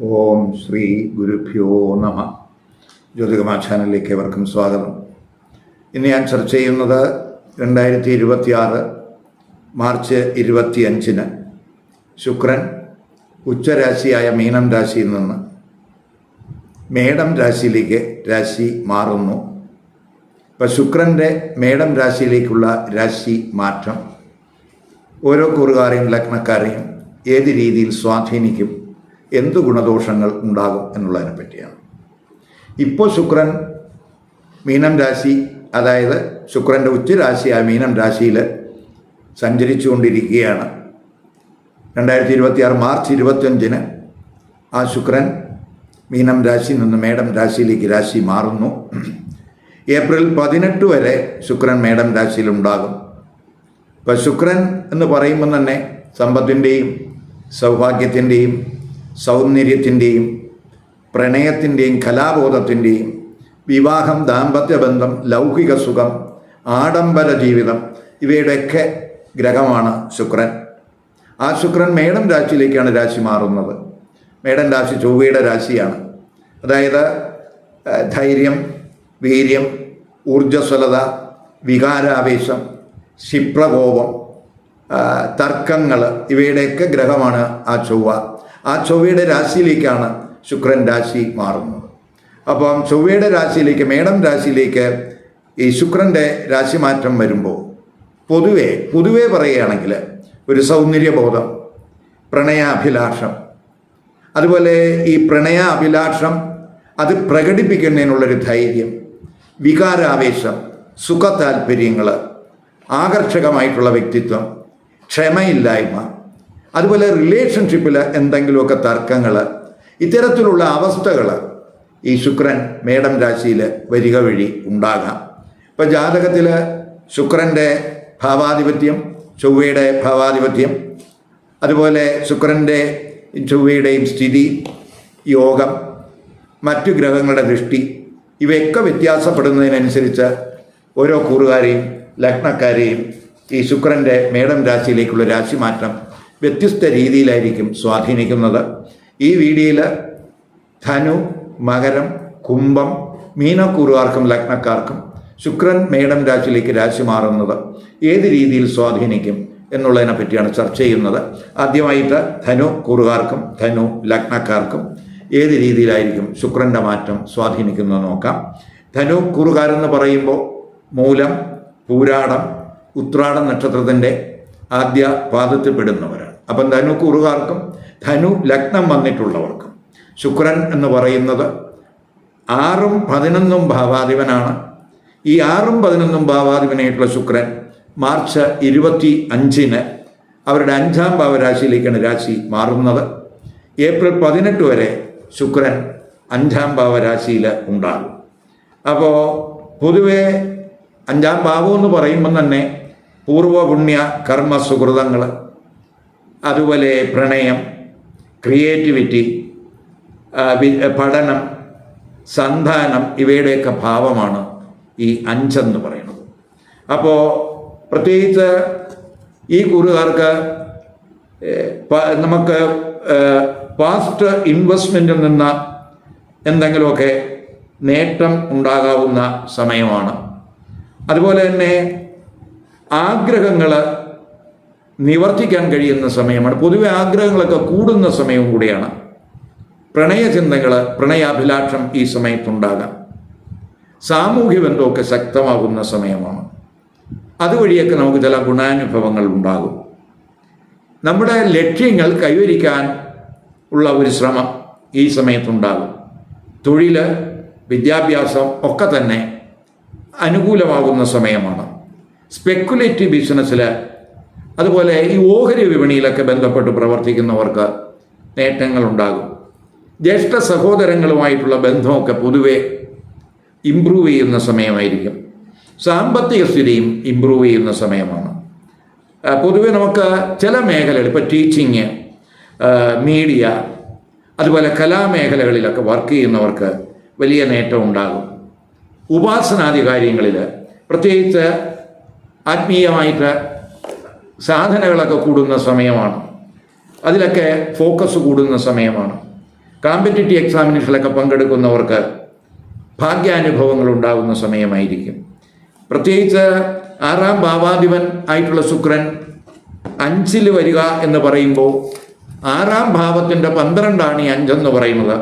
ഓം ശ്രീ ഗുരുഭ്യോ നമ. ജ്യോതികമാ ചാനലിലേക്ക് ഏവർക്കും സ്വാഗതം. ഇന്ന് ഞാൻ ചർച്ച ചെയ്യുന്നത് 2026 മാർച്ച് 25 ശുക്രൻ ഉച്ചരാശിയായ മീനം രാശിയിൽ നിന്ന് മേടം രാശിയിലേക്ക് രാശി മാറുന്നു. ഇപ്പം ശുക്രൻ്റെ മേടം രാശിയിലേക്കുള്ള രാശി മാറ്റം ഓരോ കൂറുകാരെയും ലഗ്നക്കാരെയും ഏത് രീതിയിൽ സ്വാധീനിക്കും, എന്ത് ഗുണദോഷങ്ങൾ ഉണ്ടാകും എന്നുള്ളതിനെ പറ്റിയാണ്. ഇപ്പോൾ ശുക്രൻ മീനം രാശി, അതായത് ശുക്രൻ്റെ ഉച്ചരാശിയായ മീനം രാശിയിൽ സഞ്ചരിച്ചു കൊണ്ടിരിക്കുകയാണ്. 2026 മാർച്ച് 25 ആ ശുക്രൻ മീനം രാശിയിൽ നിന്ന് മേടം രാശിയിലേക്ക് രാശി മാറുന്നു. ഏപ്രിൽ 18 വരെ ശുക്രൻ മേടം രാശിയിലുണ്ടാകും. ഇപ്പോൾ ശുക്രൻ എന്ന് പറയുമ്പോൾ തന്നെ സമ്പത്തിൻ്റെയും സൗഭാഗ്യത്തിൻ്റെയും സൗന്ദര്യത്തിൻ്റെയും പ്രണയത്തിൻ്റെയും കലാബോധത്തിൻ്റെയും വിവാഹം, ദാമ്പത്യബന്ധം, ലൗകിക സുഖം, ആഡംബര ജീവിതം ഇവയുടെയൊക്കെ ഗ്രഹമാണ് ശുക്രൻ. ആ ശുക്രൻ മേടം രാശിയിലേക്കാണ് രാശി മാറുന്നത്. മേടം രാശി ചൊവ്വയുടെ രാശിയാണ്. അതായത് ധൈര്യം, വീര്യം, ഊർജ്ജസ്വലത, വികാരാവേശം, ക്ഷിപ്രകോപം, തർക്കങ്ങൾ ഇവയുടെയൊക്കെ ഗ്രഹമാണ് ആ ചൊവ്വ. ആ ചൊവ്വയുടെ രാശിയിലേക്കാണ് ശുക്രൻ രാശി മാറുന്നത്. അപ്പം ചൊവ്വയുടെ രാശിയിലേക്ക്, മേടം രാശിയിലേക്ക് ഈ ശുക്രൻ്റെ രാശിമാറ്റം വരുമ്പോൾ പൊതുവെ പറയുകയാണെങ്കിൽ ഒരു സൗന്ദര്യബോധം, പ്രണയാഭിലാഷം, അതുപോലെ ഈ പ്രണയാഭിലാഷം അത് പ്രകടിപ്പിക്കുന്നതിനുള്ളൊരു ധൈര്യം, വികാരാവേശം, സുഖ താല്പര്യങ്ങൾ, ആകർഷകമായിട്ടുള്ള വ്യക്തിത്വം, ക്ഷമയില്ലായ്മ, അതുപോലെ റിലേഷൻഷിപ്പിൽ എന്തെങ്കിലുമൊക്കെ തർക്കങ്ങൾ, ഇത്തരത്തിലുള്ള അവസ്ഥകൾ ഈ ശുക്രൻ മേടം രാശിയിൽ വരിക വഴി ഉണ്ടാകാം. ഇപ്പം ജാതകത്തിൽ ശുക്രൻ്റെ ഭാവാധിപത്യം, ചൊവ്വയുടെ ഭാവാധിപത്യം, അതുപോലെ ശുക്രൻ്റെ ചൊവ്വയുടെയും സ്ഥിതി, യോഗം, മറ്റു ഗ്രഹങ്ങളുടെ ദൃഷ്ടി ഇവയൊക്കെ വ്യത്യാസപ്പെടുന്നതിനനുസരിച്ച് ഓരോ കൂറുകാരെയും ലഗ്നക്കാരെയും ഈ ശുക്രൻ്റെ മേടം രാശിയിലേക്കുള്ള രാശിമാറ്റം വ്യത്യസ്ത രീതിയിലായിരിക്കും സ്വാധീനിക്കുന്നത്. ഈ വീഡിയോയിൽ ധനു, മകരം, കുംഭം, മീനക്കൂറുകാർക്കും ലഗ്നക്കാർക്കും ശുക്രൻ മേടം രാശിയിലേക്ക് രാശി മാറുന്നത് ഏത് രീതിയിൽ സ്വാധീനിക്കും എന്നുള്ളതിനെ പറ്റിയാണ് ചർച്ച ചെയ്യുന്നത്. ആദ്യമായിട്ട് ധനു കൂറുകാർക്കും ധനു ലഗ്നക്കാർക്കും ഏത് രീതിയിലായിരിക്കും ശുക്രൻ്റെ മാറ്റം സ്വാധീനിക്കുന്നത് നോക്കാം. ധനു കൂറുകാരെന്ന് പറയുമ്പോൾ മൂലം, പൂരാടം, ഉത്രാടം നക്ഷത്രത്തിൻ്റെ ആദ്യ പാദത്തിൽപ്പെടുന്നവരാണ്. അപ്പം ധനു കൂറുകാർക്കും ധനു ലഗ്നം വന്നിട്ടുള്ളവർക്കും ശുക്രൻ എന്ന് പറയുന്നത് 6ഉം 11ഉം ഭാവാധിപനാണ്. ഈ 6ഉം 11ഉം ഭാവാധിപനായിട്ടുള്ള ശുക്രൻ മാർച്ച് 25 അവരുടെ 5ാം ഭാവരാശിയിലേക്കാണ് രാശി മാറുന്നത്. ഏപ്രിൽ 18 വരെ ശുക്രൻ 5ാം ഭാവരാശിയിൽ ഉണ്ടാകും. അപ്പോൾ പൊതുവെ 5ാം ഭാവം എന്ന് പറയുമ്പം തന്നെ പൂർവപുണ്യ കർമ്മ സുഹൃതങ്ങൾ, അതുപോലെ പ്രണയം, ക്രിയേറ്റിവിറ്റി, പഠനം, സന്താനം ഇവയുടെയൊക്കെ ഭാവമാണ് ഈ 5 എന്ന് പറയുന്നത്. അപ്പോൾ പ്രത്യേകിച്ച് ഈ കൂറുകാർക്ക് നമുക്ക് പാസ്റ്റ് ഇൻവെസ്റ്റ്മെൻറ്റിൽ നിന്ന് എന്തെങ്കിലുമൊക്കെ നേട്ടം ഉണ്ടാകാവുന്ന സമയമാണ്. അതുപോലെ തന്നെ ആഗ്രഹങ്ങൾ നിവർത്തിക്കാൻ കഴിയുന്ന സമയമാണ്. പൊതുവെ ആഗ്രഹങ്ങളൊക്കെ കൂടുന്ന സമയവും കൂടിയാണ്. പ്രണയചിന്തകൾ, പ്രണയാഭിലാഷം ഈ സമയത്തുണ്ടാകാം. സാമൂഹ്യ ബന്ധമൊക്കെ ശക്തമാകുന്ന സമയമാണ്. അതുവഴിയൊക്കെ നമുക്ക് ചില ഗുണാനുഭവങ്ങൾ ഉണ്ടാകും. നമ്മുടെ ലക്ഷ്യങ്ങൾ കൈവരിക്കാൻ ഉള്ള ഒരു ശ്രമം ഈ സമയത്തുണ്ടാകും. തൊഴിൽ, വിദ്യാഭ്യാസം ഒക്കെ തന്നെ അനുകൂലമാകുന്ന സമയമാണ്. സ്പെക്കുലേറ്റീവ് ബിസിനസ്സിൽ, അതുപോലെ ഈ ഓഹരി വിപണിയിലൊക്കെ ബന്ധപ്പെട്ട് പ്രവർത്തിക്കുന്നവർക്ക് നേട്ടങ്ങളുണ്ടാകും. ജ്യേഷ്ഠ സഹോദരങ്ങളുമായിട്ടുള്ള ബന്ധമൊക്കെ പൊതുവെ ഇമ്പ്രൂവ് ചെയ്യുന്ന സമയമായിരിക്കും. സാമ്പത്തിക സ്ഥിതിയും ഇമ്പ്രൂവ് ചെയ്യുന്ന സമയമാണ്. പൊതുവെ നമുക്ക് ചില മേഖലകൾ, ഇപ്പോൾ ടീച്ചിങ്, മീഡിയ, അതുപോലെ കലാമേഖലകളിലൊക്കെ വർക്ക് ചെയ്യുന്നവർക്ക് വലിയ നേട്ടം ഉണ്ടാകും. ഉപാസനാദി കാര്യങ്ങളിൽ, പ്രത്യേകിച്ച് ആത്മീയമായിട്ട് സാധനകളൊക്കെ കൂടുന്ന സമയമാണ്. അതിലൊക്കെ ഫോക്കസ് കൂടുന്ന സമയമാണ്. കോമ്പറ്റിറ്റീവ് എക്സാമിനേഷനിലൊക്കെ പങ്കെടുക്കുന്നവർക്ക് ഭാഗ്യാനുഭവങ്ങൾ ഉണ്ടാകുന്ന സമയമായിരിക്കും. പ്രത്യേകിച്ച് 6ാം ഭാവാധിപൻ ആയിട്ടുള്ള ശുക്രൻ 5-ൽ വരിക എന്ന് പറയുമ്പോൾ 6ാം ഭാവത്തിൻ്റെ 12 ഈ 5 എന്ന് പറയുന്നത്.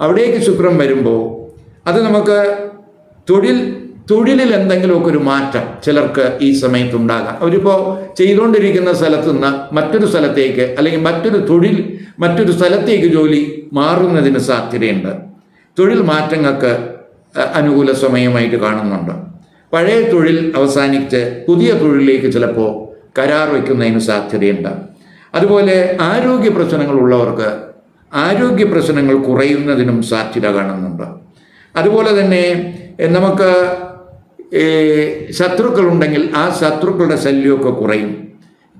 അവിടേക്ക് ശുക്രൻ വരുമ്പോൾ അത് നമുക്ക് തൊഴിലിൽ എന്തെങ്കിലുമൊക്കെ ഒരു മാറ്റം ചിലർക്ക് ഈ സമയത്തുണ്ടാകാം. അവരിപ്പോൾ ചെയ്തുകൊണ്ടിരിക്കുന്ന സ്ഥലത്തു നിന്ന് മറ്റൊരു സ്ഥലത്തേക്ക് അല്ലെങ്കിൽ മറ്റൊരു സ്ഥലത്തേക്ക് ജോലി മാറുന്നതിന് സാധ്യതയുണ്ട്. തൊഴിൽ മാറ്റങ്ങൾക്ക് അനുകൂല സമയമായിട്ട് കാണുന്നുണ്ട്. പഴയ തൊഴിൽ അവസാനിച്ച് പുതിയ തൊഴിലിലേക്ക് ചിലപ്പോൾ കരാർ വയ്ക്കുന്നതിന് സാധ്യതയുണ്ട്. അതുപോലെ ആരോഗ്യ പ്രശ്നങ്ങളുള്ളവർക്ക് ആരോഗ്യ പ്രശ്നങ്ങൾ കുറയുന്നതിനും സാധ്യത കാണുന്നുണ്ട്. അതുപോലെ തന്നെ നമുക്ക് ശത്രുക്കളുണ്ടെങ്കിൽ ആ ശത്രുക്കളുടെ ശല്യമൊക്കെ കുറയും.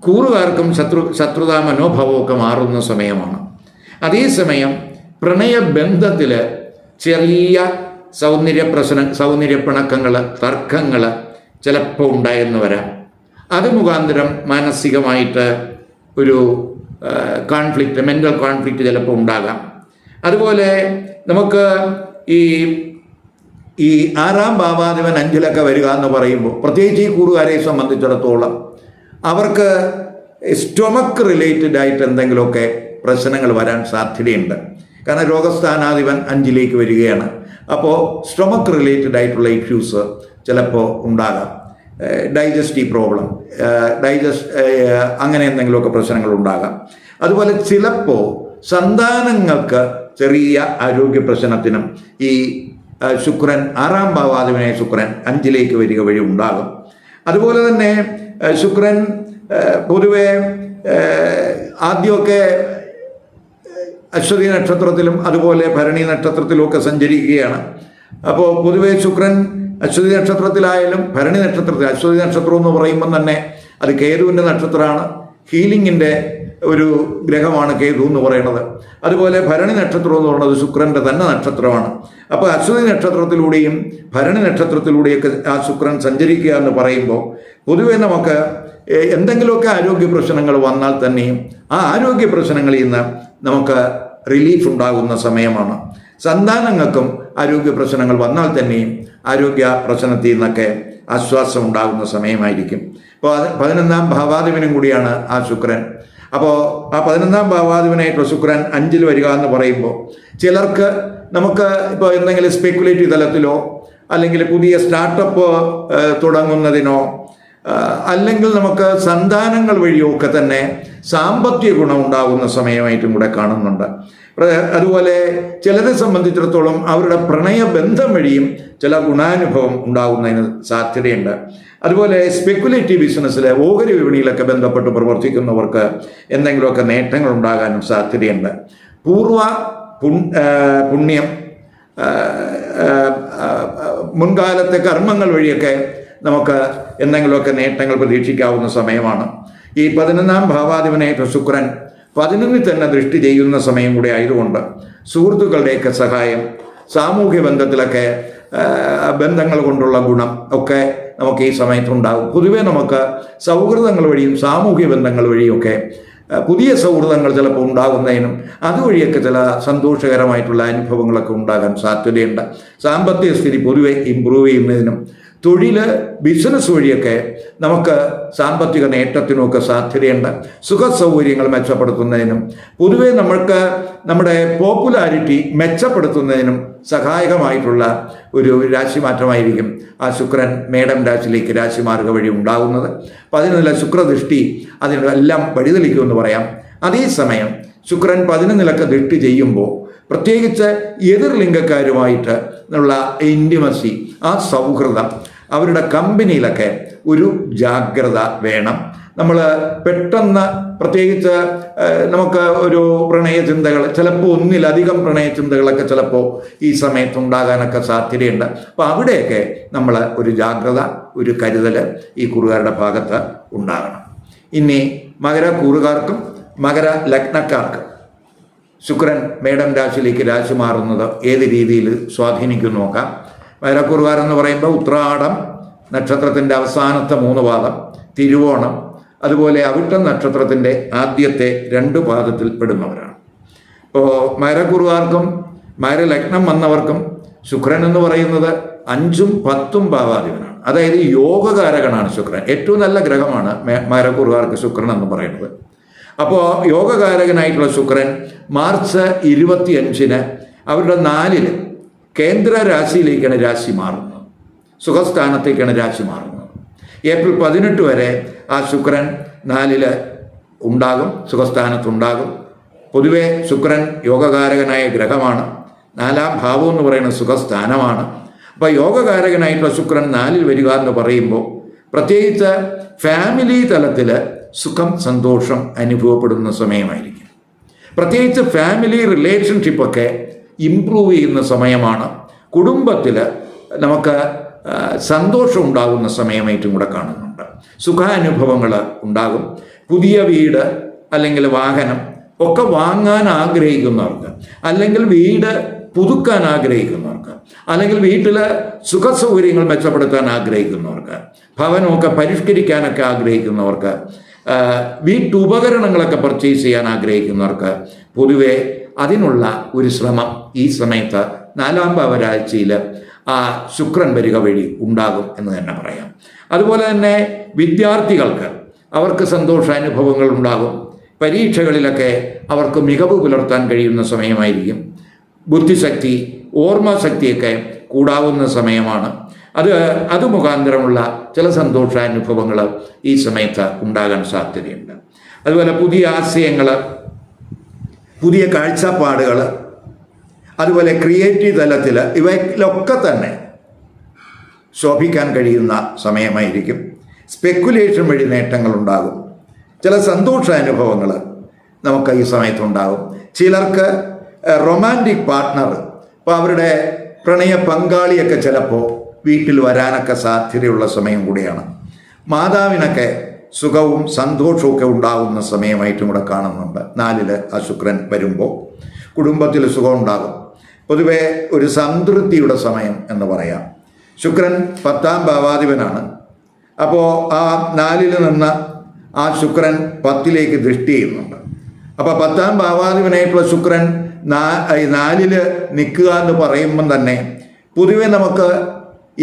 കൂറുകാർക്കും ശത്രുതാ മനോഭാവമൊക്കെ മാറുന്ന സമയമാണ്. അതേസമയം പ്രണയബന്ധത്തിൽ ചെറിയ സൗന്ദര്യപ്പിണക്കങ്ങൾ, തർക്കങ്ങൾ ചിലപ്പോൾ ഉണ്ടായെന്ന് വരാം. അത് മുഖാന്തരം മാനസികമായിട്ട് ഒരു മെൻ്റൽ കോൺഫ്ലിക്റ്റ് ചിലപ്പോൾ ഉണ്ടാകാം. അതുപോലെ നമുക്ക് ഈ 6ാം ഭാവാധിപൻ 5-ലൊക്കെ വരിക എന്ന് പറയുമ്പോൾ പ്രത്യേകിച്ച് ഈ കൂറുകാരെ സംബന്ധിച്ചിടത്തോളം അവർക്ക് സ്റ്റൊമക്ക് റിലേറ്റഡ് ആയിട്ട് എന്തെങ്കിലുമൊക്കെ പ്രശ്നങ്ങൾ വരാൻ സാധ്യതയുണ്ട്. കാരണം രോഗസ്ഥാനാധിപൻ 5-ലേക്ക് വരികയാണ്. അപ്പോൾ സ്റ്റൊമക്ക് റിലേറ്റഡ് ആയിട്ടുള്ള ഇഷ്യൂസ് ചിലപ്പോൾ ഉണ്ടാകാം. ഡൈജസ്റ്റീവ് പ്രോബ്ലം, അങ്ങനെ എന്തെങ്കിലുമൊക്കെ പ്രശ്നങ്ങൾ ഉണ്ടാകാം. അതുപോലെ ചിലപ്പോൾ സന്താനങ്ങൾക്ക് ചെറിയ ആരോഗ്യ പ്രശ്നത്തിനും ഈ ശുക്രൻ 6ാം ഭാവാധിപനായ ശുക്രൻ 5-ലേക്ക് വരിക വഴി ഉണ്ടാകും. അതുപോലെ തന്നെ ശുക്രൻ പൊതുവെ ആദ്യമൊക്കെ അശ്വതി നക്ഷത്രത്തിലും അതുപോലെ ഭരണി നക്ഷത്രത്തിലുമൊക്കെ സഞ്ചരിക്കുകയാണ്. അപ്പോൾ പൊതുവെ ശുക്രൻ അശ്വതി നക്ഷത്രത്തിലായാലും ഭരണി നക്ഷത്രത്തിൽ, അശ്വതി നക്ഷത്രം എന്ന് പറയുമ്പം തന്നെ അത് കേതുവിൻ്റെ നക്ഷത്രമാണ്. ഹീലിങ്ങിൻ്റെ ഒരു ഗ്രഹമാണ് കേതു എന്ന് പറയുന്നത്. അതുപോലെ ഭരണി നക്ഷത്രം എന്ന് പറയുന്നത് ശുക്രൻ്റെ തന്നെ നക്ഷത്രമാണ്. അപ്പോൾ അശ്വതി നക്ഷത്രത്തിലൂടെയും ഭരണി നക്ഷത്രത്തിലൂടെയൊക്കെ ആ ശുക്രൻ സഞ്ചരിക്കുക എന്ന് പറയുമ്പോൾ പൊതുവെ നമുക്ക് എന്തെങ്കിലുമൊക്കെ ആരോഗ്യ പ്രശ്നങ്ങൾ വന്നാൽ തന്നെയും ആ ആരോഗ്യ പ്രശ്നങ്ങളിൽ നിന്ന് നമുക്ക് റിലീഫ് ഉണ്ടാകുന്ന സമയമാണ്. സന്താനങ്ങൾക്കും ആരോഗ്യ പ്രശ്നങ്ങൾ വന്നാൽ തന്നെയും ആരോഗ്യ പ്രശ്നത്തിൽ നിന്നൊക്കെ ആശ്വാസം ഉണ്ടാകുന്ന സമയമായിരിക്കും. അപ്പോൾ 11ാം ഭാവാധിപനും കൂടിയാണ് ആ ശുക്രൻ. അപ്പോൾ ആ 11ാം ഭാവാധിപനായിട്ടുള്ള ശുക്രൻ 5-ൽ വരിക എന്ന് പറയുമ്പോൾ ചിലർക്ക് നമുക്ക് ഇപ്പോൾ എന്തെങ്കിലും സ്പെക്കുലേറ്റീവ് തലത്തിലോ അല്ലെങ്കിൽ പുതിയ സ്റ്റാർട്ടപ്പ് തുടങ്ങുന്നതിനോ അല്ലെങ്കിൽ നമുക്ക് സന്താനങ്ങൾ വഴിയോ ഒക്കെ തന്നെ സാമ്പത്തിക ഗുണം ഉണ്ടാകുന്ന സമയമായിട്ടും കൂടെ കാണുന്നുണ്ട്. അതുപോലെ ചിലരെ സംബന്ധിച്ചിടത്തോളം അവരുടെ പ്രണയബന്ധം വഴിയും ചില ഗുണാനുഭവം ഉണ്ടാകുന്നതിന് സാധ്യതയുണ്ട്. അതുപോലെ സ്പെക്കുലേറ്റീവ് ബിസിനസ്സിൽ ഓഹരി വിപണിയിലൊക്കെ ബന്ധപ്പെട്ട് പ്രവർത്തിക്കുന്നവർക്ക് എന്തെങ്കിലുമൊക്കെ നേട്ടങ്ങൾ ഉണ്ടാകാനും സാധ്യതയുണ്ട്. പൂർവ പുണ്യം, മുൻകാലത്തെ കർമ്മങ്ങൾ വഴിയൊക്കെ നമുക്ക് എന്തെങ്കിലുമൊക്കെ നേട്ടങ്ങൾ പ്രതീക്ഷിക്കാവുന്ന സമയമാണ്. ഈ 11ാം ഭാവാധിപനായിട്ട് ശുക്രൻ 11-ൽ തന്നെ ദൃഷ്ടി ചെയ്യുന്ന സമയം കൂടി ആയതുകൊണ്ട് സുഹൃത്തുക്കളുടെയൊക്കെ സഹായം, സാമൂഹ്യ ബന്ധത്തിലൊക്കെ ബന്ധങ്ങൾ കൊണ്ടുള്ള ഗുണം ഒക്കെ നമുക്ക് ഈ സമയത്തുണ്ടാകും. പൊതുവെ നമുക്ക് സൗഹൃദങ്ങൾ വഴിയും സാമൂഹ്യ ബന്ധങ്ങൾ വഴിയൊക്കെ പുതിയ സൗഹൃദങ്ങൾ ചിലപ്പോൾ ഉണ്ടാകുന്നതിനും അതുവഴിയൊക്കെ ചില സന്തോഷകരമായിട്ടുള്ള അനുഭവങ്ങളൊക്കെ ഉണ്ടാകാൻ സാധ്യതയുണ്ട്. സാമ്പത്തിക സ്ഥിതി പൊതുവെ ഇമ്പ്രൂവ് ചെയ്യുന്നതിനും തൊഴിൽ, ബിസിനസ് വഴിയൊക്കെ നമുക്ക് സാമ്പത്തിക നേട്ടത്തിനുമൊക്കെ സാധ്യതയുണ്ട്. സുഖസൗകര്യങ്ങൾ മെച്ചപ്പെടുത്തുന്നതിനും പൊതുവെ നമ്മൾക്ക് നമ്മുടെ പോപ്പുലാരിറ്റി മെച്ചപ്പെടുത്തുന്നതിനും സഹായകമായിട്ടുള്ള ഒരു രാശിമാറ്റമായിരിക്കും ആ ശുക്രൻ മേടം രാശിയിലേക്ക് രാശിമാർഗ വഴി ഉണ്ടാകുന്നത്. അപ്പം അതിനുള്ള ശുക്രദൃഷ്ടി അതിനെല്ലാം വഴിതെളിക്കുമെന്ന് പറയാം. അതേസമയം ശുക്രൻ 11-ലൊക്കെ ദൃഷ്ടി ചെയ്യുമ്പോൾ പ്രത്യേകിച്ച് എതിർലിംഗക്കാരുമായിട്ട് ഉള്ള ഇൻറ്റിമസി, ആ സൗഹൃദം, അവരുടെ കമ്പനിയിലൊക്കെ ഒരു ജാഗ്രത വേണം. നമ്മൾ പെട്ടെന്ന് പ്രത്യേകിച്ച് നമുക്ക് ഒരു പ്രണയചിന്തകൾ, ചിലപ്പോൾ ഒന്നിലധികം പ്രണയചിന്തകളൊക്കെ ചിലപ്പോൾ ഈ സമയത്തുണ്ടാകാനൊക്കെ സാധ്യതയുണ്ട്. അപ്പോൾ അവിടെയൊക്കെ നമ്മൾ ഒരു ജാഗ്രത, ഒരു കരുതൽ ഈ കൂറുകാരുടെ ഭാഗത്ത് ഉണ്ടാകണം. ഇനി മകരക്കൂറുകാർക്കും മകര ലഗ്നക്കാർക്കും ശുക്രൻ മേടം രാശിയിലേക്ക് രാശി മാറുന്നത് ഏത് രീതിയിൽ സ്വാധീനിക്കും നോക്കാം. മകരക്കൂറുകാരെന്ന് പറയുമ്പോൾ ഉത്രാടം നക്ഷത്രത്തിൻ്റെ അവസാനത്തെ 3 പാദം, തിരുവോണം, അതുപോലെ അവിട്ടം നക്ഷത്രത്തിൻ്റെ ആദ്യത്തെ 2 പാദത്തിൽ പെടുന്നവരാണ്. ഇപ്പോൾ മകരക്കുറുകാർക്കും മകരലഗ്നം വന്നവർക്കും ശുക്രൻ എന്ന് പറയുന്നത് 5ഉം 10ഉം ഭാവാധിപനാണ്. അതായത് യോഗകാരകനാണ് ശുക്രൻ. ഏറ്റവും നല്ല ഗ്രഹമാണ് മകരക്കുറുകാർക്ക് ശുക്രൻ എന്ന് പറയുന്നത്. അപ്പോൾ യോഗകാരകനായിട്ടുള്ള ശുക്രൻ മാർച്ച് 25-ന് അവരുടെ 4-ൽ കേന്ദ്ര രാശിയിലേക്കാണ് രാശി മാറുന്നത്, സുഖസ്ഥാനത്തേക്കാണ് രാശി മാറുന്നത്. ഏപ്രിൽ 18 വരെ ആ ശുക്രൻ 4-ൽ ഉണ്ടാകും, സുഖസ്ഥാനത്തുണ്ടാകും. പൊതുവെ ശുക്രൻ യോഗകാരകനായ ഗ്രഹമാണ്. 4-ാം ഭാവം എന്ന് പറയുന്നത് സുഖസ്ഥാനമാണ്. അപ്പോൾ യോഗകാരകനായിട്ടുള്ള ശുക്രൻ 4-ൽ വരിക എന്ന് പറയുമ്പോൾ പ്രത്യേകിച്ച് ഫാമിലി തലത്തിൽ സുഖം, സന്തോഷം അനുഭവപ്പെടുന്ന സമയമായിരിക്കും. പ്രത്യേകിച്ച് ഫാമിലി റിലേഷൻഷിപ്പൊക്കെ ഇംപ്രൂവ് ചെയ്യുന്ന സമയമാണ്. കുടുംബത്തിൽ നമുക്ക് സന്തോഷം ഉണ്ടാകുന്ന സമയമായിട്ടും കൂടെ കാണുന്നുണ്ട്. സുഖാനുഭവങ്ങൾ ഉണ്ടാകും. പുതിയ വീട് അല്ലെങ്കിൽ വാഹനം ഒക്കെ വാങ്ങാൻ ആഗ്രഹിക്കുന്നവർക്ക്, അല്ലെങ്കിൽ വീട് പുതുക്കാൻ ആഗ്രഹിക്കുന്നവർക്ക്, അല്ലെങ്കിൽ വീട്ടിൽ സുഖസൗകര്യങ്ങൾ മെച്ചപ്പെടുത്താൻ ആഗ്രഹിക്കുന്നവർക്ക്, ഭവനമൊക്കെ പരിഷ്കരിക്കാനൊക്കെ ആഗ്രഹിക്കുന്നവർക്ക്, വീട്ടുപകരണങ്ങളൊക്കെ പർച്ചേസ് ചെയ്യാൻ ആഗ്രഹിക്കുന്നവർക്ക് പൊതുവെ അതിനുള്ള ഒരു ശ്രമം ഈ സമയത്ത് 4-ാം ഭാവരാഴ്ചയിൽ ആ ശുക്രൻ വരിക വഴി ഉണ്ടാകും എന്ന് തന്നെ പറയാം. അതുപോലെ തന്നെ വിദ്യാർത്ഥികൾക്ക് അവർക്ക് സന്തോഷാനുഭവങ്ങൾ ഉണ്ടാകും. പരീക്ഷകളിലൊക്കെ അവർക്ക് മികവ് പുലർത്താൻ കഴിയുന്ന സമയമായിരിക്കും. ബുദ്ധിശക്തി, ഓർമ്മശക്തിയൊക്കെ കൂടാവുന്ന സമയമാണ്. അത് മുഖാന്തരമുള്ള ചില സന്തോഷാനുഭവങ്ങൾ ഈ സമയത്ത് ഉണ്ടാകാൻ സാധ്യതയുണ്ട്. അതുപോലെ പുതിയ ആശയങ്ങൾ, പുതിയ കാഴ്ചപ്പാടുകൾ, അതുപോലെ ക്രിയേറ്റീവ് തലത്തിൽ ഇവയിലൊക്കെ തന്നെ ശോഭിക്കാൻ കഴിയുന്ന സമയമായിരിക്കും. സ്പെക്കുലേഷൻ വഴി നേട്ടങ്ങളുണ്ടാകും. ചില സന്തോഷാനുഭവങ്ങൾ നമുക്ക് ഈ സമയത്തുണ്ടാകും. ചിലർക്ക് റൊമാൻറ്റിക് പാർട്ട്ണർ, ഇപ്പോൾ അവരുടെ പ്രണയ പങ്കാളിയൊക്കെ ചിലപ്പോൾ വീട്ടിൽ വരാനൊക്കെ സാധ്യതയുള്ള സമയം കൂടിയാണ്. മാതാവിനൊക്കെ സുഖവും സന്തോഷവും ഉണ്ടാകുന്ന സമയമായിട്ടും കൂടെ കാണുന്നുണ്ട്. 4-ൽ ആ ശുക്രൻ വരുമ്പോൾ കുടുംബത്തിൽ സുഖം ഉണ്ടാകും. പൊതുവെ ഒരു സംതൃപ്തിയുടെ സമയം എന്ന് പറയാം. ശുക്രൻ 10-ാം ഭാവാധിപനാണ്. അപ്പോൾ ആ 4-ൽ നിന്ന് ആ ശുക്രൻ 10-ലേക്ക് ദൃഷ്ടി ചെയ്യുന്നുണ്ട്. അപ്പോൾ 10-ാം ഭാവാധിപനായിട്ടുള്ള ശുക്രൻ 4-ൽ നിൽക്കുക എന്ന് പറയുമ്പം തന്നെ പൊതുവെ നമുക്ക്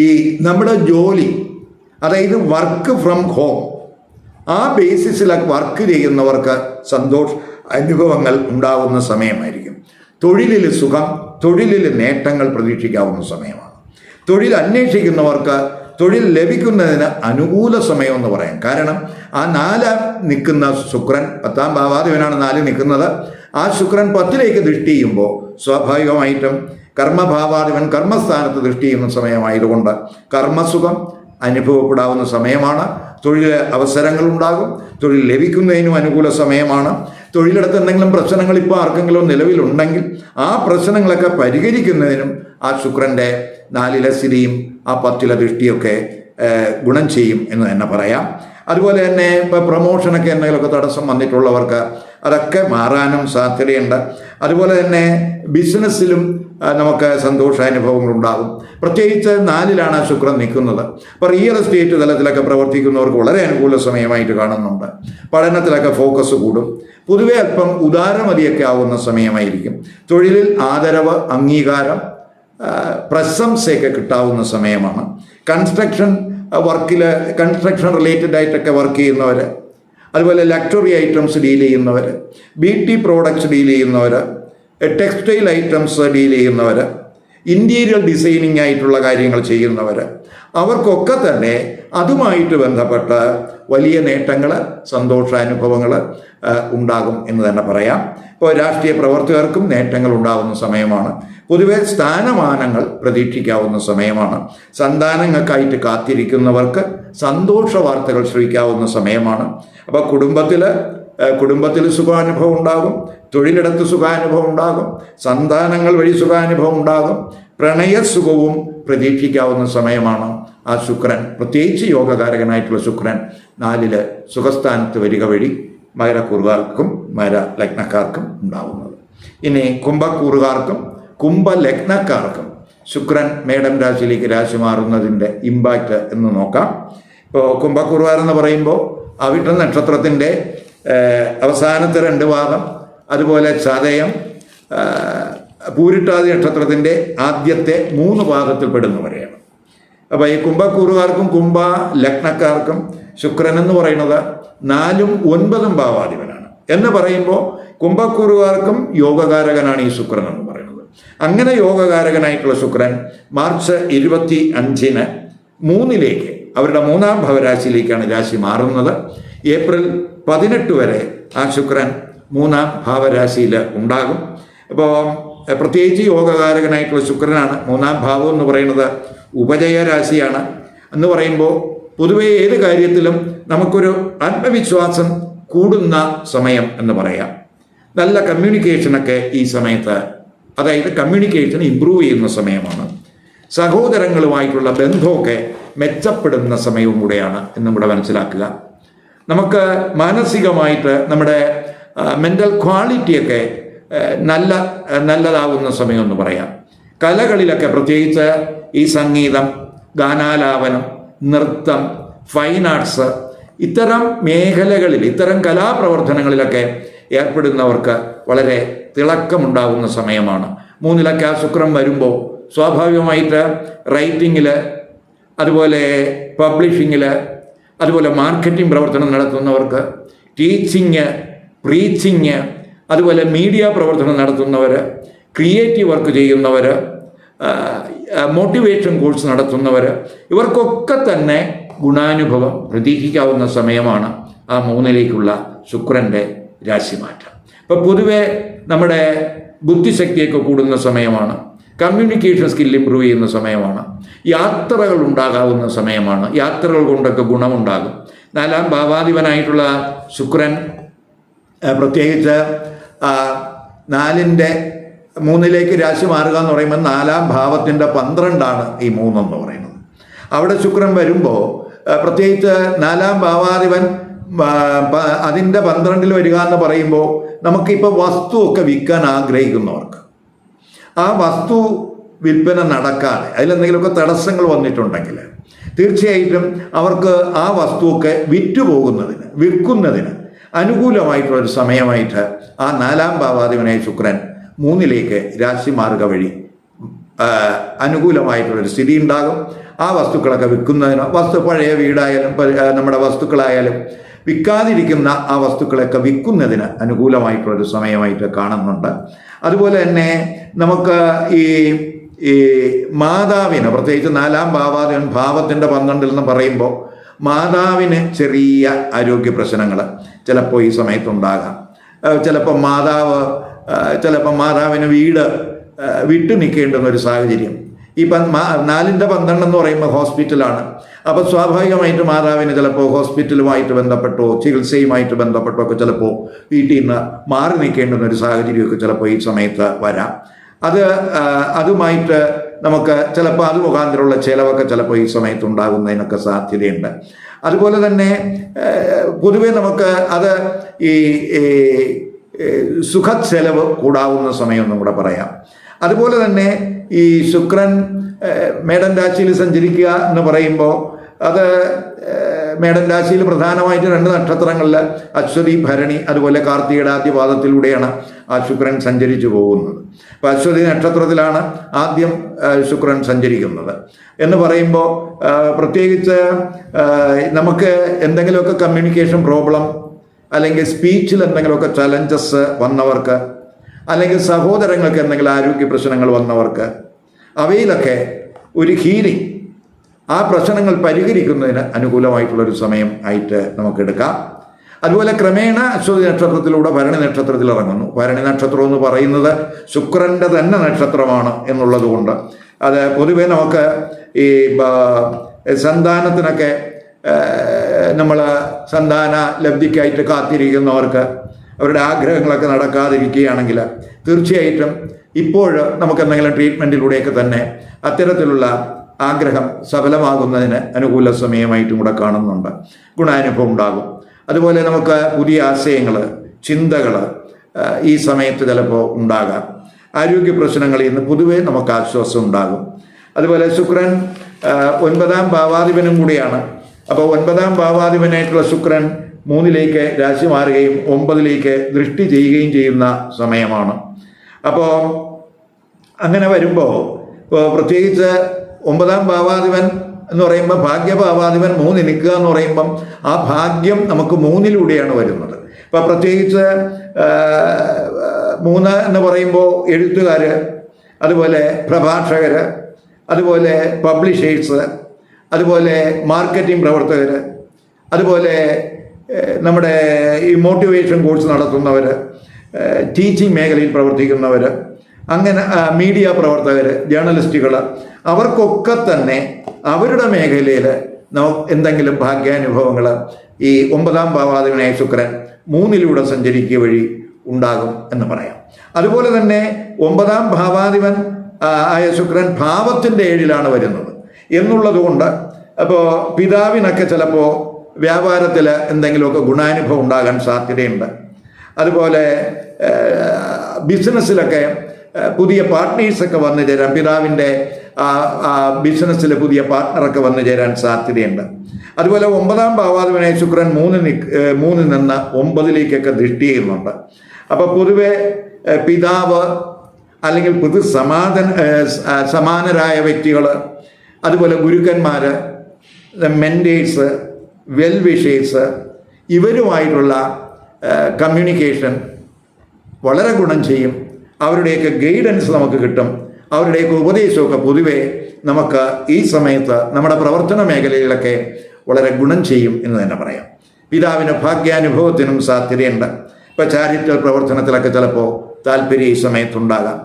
ഈ നമ്മുടെ ജോലി, അതായത് വർക്ക് ഫ്രം ഹോം, ആ ബേസിസിലൊക്കെ വർക്ക് ചെയ്യുന്നവർക്ക് സന്തോഷ അനുഭവങ്ങൾ ഉണ്ടാകുന്ന സമയമായിരിക്കും. തൊഴിലിൽ സുഖം, തൊഴിലിൽ നേട്ടങ്ങൾ പ്രതീക്ഷിക്കാവുന്ന സമയമാണ്. തൊഴിൽ അന്വേഷിക്കുന്നവർക്ക് തൊഴിൽ ലഭിക്കുന്നതിന് അനുകൂല സമയം എന്ന് പറയാം. കാരണം ആ 4 നിൽക്കുന്ന ശുക്രൻ, 10-ാം ഭാവാധിപനാണ് 4 നിൽക്കുന്നത്. ആ ശുക്രൻ 10-ലേക്ക് ദൃഷ്ടി ചെയ്യുമ്പോൾ സ്വാഭാവികമായിട്ടും കർമ്മഭാവാധിപൻ കർമ്മസ്ഥാനത്ത് ദൃഷ്ടി ചെയ്യുന്ന സമയമായതുകൊണ്ട് കർമ്മസുഖം അനുഭവപ്പെടാവുന്ന സമയമാണ്. തൊഴിൽ അവസരങ്ങളുണ്ടാകും. തൊഴിൽ ലഭിക്കുന്നതിനും അനുകൂല സമയമാണ്. തൊഴിലിടത്ത് എന്തെങ്കിലും പ്രശ്നങ്ങൾ ഇപ്പോൾ ആർക്കെങ്കിലും നിലവിലുണ്ടെങ്കിൽ ആ പ്രശ്നങ്ങളൊക്കെ പരിഹരിക്കുന്നതിനും ആ ശുക്രൻ്റെ 4-ലെ സ്ഥിതിയും ആ 10-ലെ ദൃഷ്ടിയൊക്കെ ഗുണം ചെയ്യും എന്ന് തന്നെ പറയാം. അതുപോലെ തന്നെ ഇപ്പോൾ പ്രൊമോഷനൊക്കെ എന്തെങ്കിലുമൊക്കെ തടസ്സം വന്നിട്ടുള്ളവർക്ക് അതൊക്കെ മാറാനും സാധ്യതയുണ്ട്. അതുപോലെ തന്നെ ബിസിനസ്സിലും നമുക്ക് സന്തോഷാനുഭവങ്ങൾ ഉണ്ടാകും. പ്രത്യേകിച്ച് 4-ലാണ് ശുക്രൻ നിൽക്കുന്നത്. അപ്പോൾ റിയൽ എസ്റ്റേറ്റ് തലത്തിലൊക്കെ പ്രവർത്തിക്കുന്നവർക്ക് വളരെ അനുകൂല സമയമായിട്ട് കാണുന്നുണ്ട്. പഠനത്തിലൊക്കെ ഫോക്കസ് കൂടും. പൊതുവെ അല്പം ഉദാരമതിയൊക്കെ ആവുന്ന സമയമായിരിക്കും. തൊഴിലിൽ ആദരവ്, അംഗീകാരം, പ്രശംസയൊക്കെ കിട്ടാവുന്ന സമയമാണ്. കൺസ്ട്രക്ഷൻ റിലേറ്റഡ് ആയിട്ടൊക്കെ വർക്ക് ചെയ്യുന്നവർ, അതുപോലെ ലക്ഷറി ഐറ്റംസ് ഡീൽ ചെയ്യുന്നവർ, ബ്യൂട്ടി പ്രോഡക്ട്സ് ഡീൽ ചെയ്യുന്നവർ, ടെക്സ്റ്റൈൽ ഐറ്റംസ് ഡീൽ ചെയ്യുന്നവർ, ഇൻറ്റീരിയർ ഡിസൈനിങ് ആയിട്ടുള്ള കാര്യങ്ങൾ ചെയ്യുന്നവർ, അവർക്കൊക്കെ തന്നെ അതുമായിട്ട് ബന്ധപ്പെട്ട് വലിയ നേട്ടങ്ങൾ, സന്തോഷാനുഭവങ്ങൾ ഉണ്ടാകും എന്ന് തന്നെ പറയാം. ഇപ്പോൾ രാഷ്ട്രീയ പ്രവർത്തകർക്കും നേട്ടങ്ങൾ ഉണ്ടാകുന്ന സമയമാണ്. പൊതുവെ സ്ഥാനമാനങ്ങൾ പ്രതീക്ഷിക്കാവുന്ന സമയമാണ്. സന്താനങ്ങൾക്കായിട്ട് കാത്തിരിക്കുന്നവർക്ക് സന്തോഷ വാർത്തകൾ ശ്രവിക്കാവുന്ന സമയമാണ്. അപ്പോൾ കുടുംബത്തിൽ സുഖാനുഭവം ഉണ്ടാകും. തൊഴിലിടത്ത് സുഖാനുഭവം ഉണ്ടാകും. സന്താനങ്ങൾ വഴി സുഖാനുഭവം ഉണ്ടാകും. പ്രണയസുഖവും പ്രതീക്ഷിക്കാവുന്ന സമയമാണ്. ആ ശുക്രൻ, പ്രത്യേകിച്ച് യോഗകാരകനായിട്ടുള്ള ശുക്രൻ 4-ൽ സുഖസ്ഥാനത്ത് വരിക വഴി മകരക്കൂറുകാർക്കും മകരലഗ്നക്കാർക്കും ഉണ്ടാവുന്നത്. ഇനി കുംഭക്കൂറുകാർക്കും കുംഭലഗ്നക്കാർക്കും ശുക്രൻ മേടം രാശിയിലേക്ക് രാശി മാറുന്നതിൻ്റെ ഇമ്പാക്റ്റ് എന്ന് നോക്കാം. ഇപ്പോൾ കുംഭക്കൂറുകാരെന്ന് പറയുമ്പോൾ അവിട്ട നക്ഷത്രത്തിൻ്റെ അവസാനത്തെ 2 പാദം, അതുപോലെ ചതയം, പൂരിട്ടാതി നക്ഷത്രത്തിൻ്റെ ആദ്യത്തെ 3 പാദത്തിൽ പെടുന്നവരെയാണ്. അപ്പോൾ ഈ കുംഭക്കൂറുകാർക്കും കുംഭ ലഗ്നക്കാർക്കും ശുക്രൻ എന്ന് പറയുന്നത് 4ഉം 9ഉം ഭാവാധിപനാണ്. എന്ന് പറയുമ്പോൾ കുംഭക്കൂറുകാർക്കും യോഗകാരകനാണ് ഈ ശുക്രൻ എന്ന് പറയുന്നത്. അങ്ങനെ യോഗകാരകനായിട്ടുള്ള ശുക്രൻ മാർച്ച് 25-ന് 3ലേക്ക് അവരുടെ 3ാം ഭാവരാശിയിലേക്കാണ് രാശി മാറുന്നത്. ഏപ്രിൽ 18 വരെ ആ ശുക്രൻ 3ാം ഭാവരാശിയിൽ ഉണ്ടാകും. അപ്പോൾ പ്രത്യേകിച്ച് യോഗകാരകനായിട്ടുള്ള ശുക്രനാണ്. 3ാം ഭാവം എന്ന് പറയുന്നത് ഉപജയരാശിയാണ്. എന്ന് പറയുമ്പോൾ പൊതുവെ ഏത് കാര്യത്തിലും നമുക്കൊരു ആത്മവിശ്വാസം കൂടുന്ന സമയം എന്ന് പറയാം. നല്ല കമ്മ്യൂണിക്കേഷനൊക്കെ ഈ സമയത്ത്, അതായത് കമ്മ്യൂണിക്കേഷൻ ഇമ്പ്രൂവ് ചെയ്യുന്ന സമയമാണ്. സഹോദരങ്ങളുമായിട്ടുള്ള ബന്ധമൊക്കെ മെച്ചപ്പെടുന്ന സമയവും കൂടെയാണ് എന്നും കൂടെ മനസ്സിലാക്കുക. നമുക്ക് മാനസികമായിട്ട് നമ്മുടെ മെൻ്റൽ ക്വാളിറ്റിയൊക്കെ നല്ലതാവുന്ന സമയമെന്ന് പറയാം. കലകളിലൊക്കെ പ്രത്യേകിച്ച് ഈ സംഗീതം, ഗാനാലാപനം, നൃത്തം, ഫൈൻ ആർട്സ് ഇത്തരം മേഖലകളിൽ, ഇത്തരം കലാപ്രവർത്തനങ്ങളിലൊക്കെ ഏർപ്പെടുന്നവർക്ക് വളരെ തിളക്കമുണ്ടാകുന്ന സമയമാണ്. 3-ലൊക്കെ ആ ശുക്രൻ വരുമ്പോൾ സ്വാഭാവികമായിട്ട് റൈറ്റിങ്ങിൽ, അതുപോലെ പബ്ലിഷിങ്ങിൽ, അതുപോലെ മാർക്കറ്റിംഗ് പ്രവർത്തനം നടത്തുന്നവർക്ക്, ടീച്ചിങ്, പ്രീച്ചിങ്, അതുപോലെ മീഡിയ പ്രവർത്തനം നടത്തുന്നവർ, ക്രിയേറ്റീവ് വർക്ക് ചെയ്യുന്നവർ, മോട്ടിവേഷൻ കോഴ്സ് നടത്തുന്നവർ, ഇവർക്കൊക്കെ തന്നെ ഗുണാനുഭവം പ്രതീക്ഷിക്കാവുന്ന സമയമാണ് ആ 3ലേക്കുള്ള ശുക്രൻ്റെ രാശിമാറ്റം. അപ്പോൾ പൊതുവെ നമ്മുടെ ബുദ്ധിശക്തിയൊക്കെ കൂടുന്ന സമയമാണ്. കമ്മ്യൂണിക്കേഷൻ സ്കിൽ ഇമ്പ്രൂവ് ചെയ്യുന്ന സമയമാണ്. യാത്രകൾ ഉണ്ടാകാവുന്ന സമയമാണ്. യാത്രകൾ കൊണ്ടൊക്കെ ഗുണമുണ്ടാകും. 4ാം ഭാവാധിപനായിട്ടുള്ള ശുക്രൻ പ്രത്യേകിച്ച് 4ൻ്റെ 3ലേക്ക് രാശി മാറുക എന്ന് പറയുമ്പോൾ 4ാം ഭാവത്തിൻ്റെ 12ആണ് ഈ 3 എന്ന് പറയുന്നത്. അവിടെ ശുക്രൻ വരുമ്പോൾ പ്രത്യേകിച്ച് 4ാം ഭാവാധിപൻ അതിൻ്റെ 12ൽ വരിക എന്ന് പറയുമ്പോൾ നമുക്കിപ്പോൾ വസ്തുവൊക്കെ വിൽക്കാൻ ആഗ്രഹിക്കുന്നവർക്ക് ആ വസ്തു വിൽപ്പന നടക്കാതെ അതിലെന്തെങ്കിലുമൊക്കെ തടസ്സങ്ങൾ വന്നിട്ടുണ്ടെങ്കിൽ തീർച്ചയായിട്ടും അവർക്ക് ആ വസ്തുവൊക്കെ വിൽക്കുന്നതിന് അനുകൂലമായിട്ടുള്ളൊരു സമയമായിട്ട് ആ 4ാം ഭാവാധിപനായ ശുക്രൻ 3ലേക്ക് രാശി മാറുക വഴി അനുകൂലമായിട്ടുള്ളൊരു സ്ഥിതി ഉണ്ടാകും. ആ വസ്തുക്കളൊക്കെ വിൽക്കുന്നതിന്, പഴയ വീടായാലും നമ്മുടെ വസ്തുക്കളായാലും വിൽക്കാതിരിക്കുന്ന ആ വസ്തുക്കളൊക്കെ വിൽക്കുന്നതിന് അനുകൂലമായിട്ടുള്ളൊരു സമയമായിട്ട് കാണുന്നുണ്ട്. അതുപോലെ തന്നെ നമുക്ക് ഈ മാതാവിന് പ്രത്യേകിച്ച് 4ാം ഭാവാധിപൻ ഭാവത്തിൻ്റെ 12 എന്ന് പറയുമ്പോൾ മാതാവിന് ചെറിയ ആരോഗ്യ പ്രശ്നങ്ങൾ ചിലപ്പോൾ ഈ സമയത്തുണ്ടാകാം. ചിലപ്പോൾ മാതാവിന് വീട് വിട്ടു നിൽക്കേണ്ടുന്ന ഒരു സാഹചര്യം. ഈ 4ൻ്റെ 12 എന്ന് പറയുമ്പോൾ ഹോസ്പിറ്റലാണ്. അപ്പോൾ സ്വാഭാവികമായിട്ട് മാതാവിന് ചിലപ്പോൾ ഹോസ്പിറ്റലുമായിട്ട് ബന്ധപ്പെട്ടോ ചികിത്സയുമായിട്ട് ബന്ധപ്പെട്ടോ ഒക്കെ ചിലപ്പോൾ വീട്ടിൽ നിന്ന് മാറി നിൽക്കേണ്ടുന്ന ഒരു സാഹചര്യമൊക്കെ ചിലപ്പോൾ ഈ സമയത്ത് വരാം. അതുമായിട്ട് നമുക്ക് ചിലപ്പോൾ അത് മുഖാന്തരമുള്ള ചിലവൊക്കെ ചിലപ്പോൾ ഈ സമയത്ത് ഉണ്ടാകുന്നതിനൊക്കെ സാധ്യതയുണ്ട്. അതുപോലെ തന്നെ പൊതുവെ നമുക്ക് അത് ഈ സുഖച്ചെലവ് കൂടാവുന്ന സമയം എന്നും കൂടെ പറയാം. അതുപോലെ തന്നെ ഈ ശുക്രൻ മേടൻ രാശിയിൽ സഞ്ചരിക്കുക എന്ന് പറയുമ്പോൾ അത് മേടൻ രാശിയിൽ പ്രധാനമായിട്ട് 2 നക്ഷത്രങ്ങളിൽ അശ്വതി, ഭരണി, അതുപോലെ കാർത്തികയുടെ ആദ്യ പാദത്തിലൂടെയാണ് ആ ശുക്രൻ സഞ്ചരിച്ചു പോകുന്നത്. അപ്പോൾ അശ്വതി നക്ഷത്രത്തിലാണ് ആദ്യം ശുക്രൻ സഞ്ചരിക്കുന്നത് എന്ന് പറയുമ്പോൾ പ്രത്യേകിച്ച് നമുക്ക് എന്തെങ്കിലുമൊക്കെ കമ്മ്യൂണിക്കേഷൻ പ്രോബ്ലം അല്ലെങ്കിൽ സ്പീച്ചിൽ എന്തെങ്കിലുമൊക്കെ ചലഞ്ചസ് വന്നവർക്ക്, അല്ലെങ്കിൽ സഹോദരങ്ങൾക്ക് എന്തെങ്കിലും ആരോഗ്യ പ്രശ്നങ്ങൾ വന്നവർക്ക്, അവയിലൊക്കെ ഒരു ഹീലിംഗ്, ആ പ്രശ്നങ്ങൾ പരിഹരിക്കുന്നതിന് അനുകൂലമായിട്ടുള്ളൊരു സമയം ആയിട്ട് നമുക്കെടുക്കാം. അതുപോലെ ക്രമേണ അശ്വതി നക്ഷത്രത്തിലൂടെ ഭരണി നക്ഷത്രത്തിൽ ഇറങ്ങുന്നു. ഭരണി നക്ഷത്രം എന്ന് പറയുന്നത് ശുക്രൻ്റെ തന്നെ നക്ഷത്രമാണ് എന്നുള്ളത് കൊണ്ട് അത് പൊതുവെ നമുക്ക് ഈ സന്താനത്തിനൊക്കെ നമ്മൾ സന്താന ലബ്ധിക്കായിട്ട് കാത്തിരിക്കുന്നവർക്ക് അവരുടെ ആഗ്രഹങ്ങളൊക്കെ നടക്കാതിരിക്കുകയാണെങ്കിൽ തീർച്ചയായിട്ടും ഇപ്പോൾ നമുക്ക് എന്തെങ്കിലും ട്രീറ്റ്മെൻറ്റിലൂടെയൊക്കെ തന്നെ അത്തരത്തിലുള്ള ആഗ്രഹം സഫലമാകുന്നതിന് അനുകൂല സമയമായിട്ടും കൂടെ കാണുന്നുണ്ട്. ഗുണാനുഭവം ഉണ്ടാകും. അതുപോലെ നമുക്ക് പുതിയ ആശയങ്ങൾ, ചിന്തകൾ ഈ സമയത്ത് ചിലപ്പോൾ ഉണ്ടാകാം. ആരോഗ്യ പ്രശ്നങ്ങളിൽ നിന്ന് പൊതുവെ നമുക്ക് ആശ്വാസം ഉണ്ടാകും. അതുപോലെ ശുക്രൻ 9ാം ഭാവാധിപനും കൂടിയാണ്. അപ്പോൾ 9ാം ഭാവാധിപനായിട്ടുള്ള ശുക്രൻ 3ലേക്ക് രാശി മാറുകയും 9ലേക്ക് ദൃഷ്ടി ചെയ്യുകയും ചെയ്യുന്ന സമയമാണ്. അപ്പോൾ അങ്ങനെ വരുമ്പോൾ ഇപ്പോൾ പ്രത്യേകിച്ച് 9-ാം ഭാവാധിപൻ എന്ന് പറയുമ്പോൾ ഭാഗ്യഭാവാധിപൻ 3 നിൽക്കുക എന്ന് പറയുമ്പം ആ ഭാഗ്യം നമുക്ക് 3-ലൂടെയാണ് വരുന്നത്. ഇപ്പം പ്രത്യേകിച്ച് 3 എന്ന് പറയുമ്പോൾ എഴുത്തുകാർ, അതുപോലെ പ്രഭാഷകർ, അതുപോലെ പബ്ലിഷേഴ്സ്, അതുപോലെ മാർക്കറ്റിംഗ് പ്രവർത്തകർ, അതുപോലെ നമ്മുടെ ഈ മോട്ടിവേഷൻ കോഴ്സ് നടത്തുന്നവർ, ടീച്ചിങ് മേഖലയിൽ പ്രവർത്തിക്കുന്നവർ, അങ്ങനെ മീഡിയ പ്രവർത്തകർ, ജേർണലിസ്റ്റുകൾ, അവർക്കൊക്കെ തന്നെ അവരുടെ മേഖലയിൽ എന്തെങ്കിലും ഭാഗ്യാനുഭവങ്ങൾ ഈ 9-ാം ഭാവാധിപനായ ശുക്രൻ 3-ലൂടെ സഞ്ചരിക്കുക വഴി ഉണ്ടാകും എന്ന് പറയാം. അതുപോലെ തന്നെ 9-ാം ഭാവാധിപൻ ആയ ശുക്രൻ ഭാവത്തിൻ്റെ 7-ലാണ് വരുന്നത് എന്നുള്ളത് കൊണ്ട് അപ്പോൾ പിതാവിനൊക്കെ ചിലപ്പോൾ വ്യാപാരത്തിൽ എന്തെങ്കിലുമൊക്കെ ഗുണാനുഭവം ഉണ്ടാകാൻ സാധ്യതയുണ്ട്. അതുപോലെ ബിസിനസ്സിലൊക്കെ പുതിയ പാർട്ട്നേഴ്സൊക്കെ വന്നു ചേരാൻ, പിതാവിൻ്റെ ബിസിനസ്സിൽ പുതിയ പാർട്ട്ണറൊക്കെ വന്നു ചേരാൻ സാധ്യതയുണ്ട്. അതുപോലെ 9-ാം ഭാവാധിപനായ ശുക്രൻ 3 നിന്ന് 9-ലേക്കൊക്കെ ദൃഷ്ടി ചെയ്യുന്നുണ്ട്. അപ്പോൾ പൊതുവെ പിതാവ് അല്ലെങ്കിൽ സമാനരായ വ്യക്തികൾ, അതുപോലെ ഗുരുക്കന്മാർ, മെൻറ്റേഴ്സ്, വെൽ വിഷേഴ്സ്, ഇവരുമായിട്ടുള്ള കമ്മ്യൂണിക്കേഷൻ വളരെ ഗുണം ചെയ്യും. അവരുടെയൊക്കെ ഗൈഡൻസ് നമുക്ക് കിട്ടും. അവരുടെയൊക്കെ ഉപദേശമൊക്കെ പൊതുവെ നമുക്ക് ഈ സമയത്ത് നമ്മുടെ പ്രവർത്തന മേഖലയിലൊക്കെ വളരെ ഗുണം ചെയ്യും എന്ന് തന്നെ പറയാം. പിതാവിന് ഭാഗ്യാനുഭവത്തിനും സാധ്യതയുണ്ട്. ഇപ്പോൾ ചാരിറ്റബിൾ പ്രവർത്തനത്തിലൊക്കെ ചിലപ്പോൾ താല്പര്യം ഈ സമയത്തുണ്ടാകാം.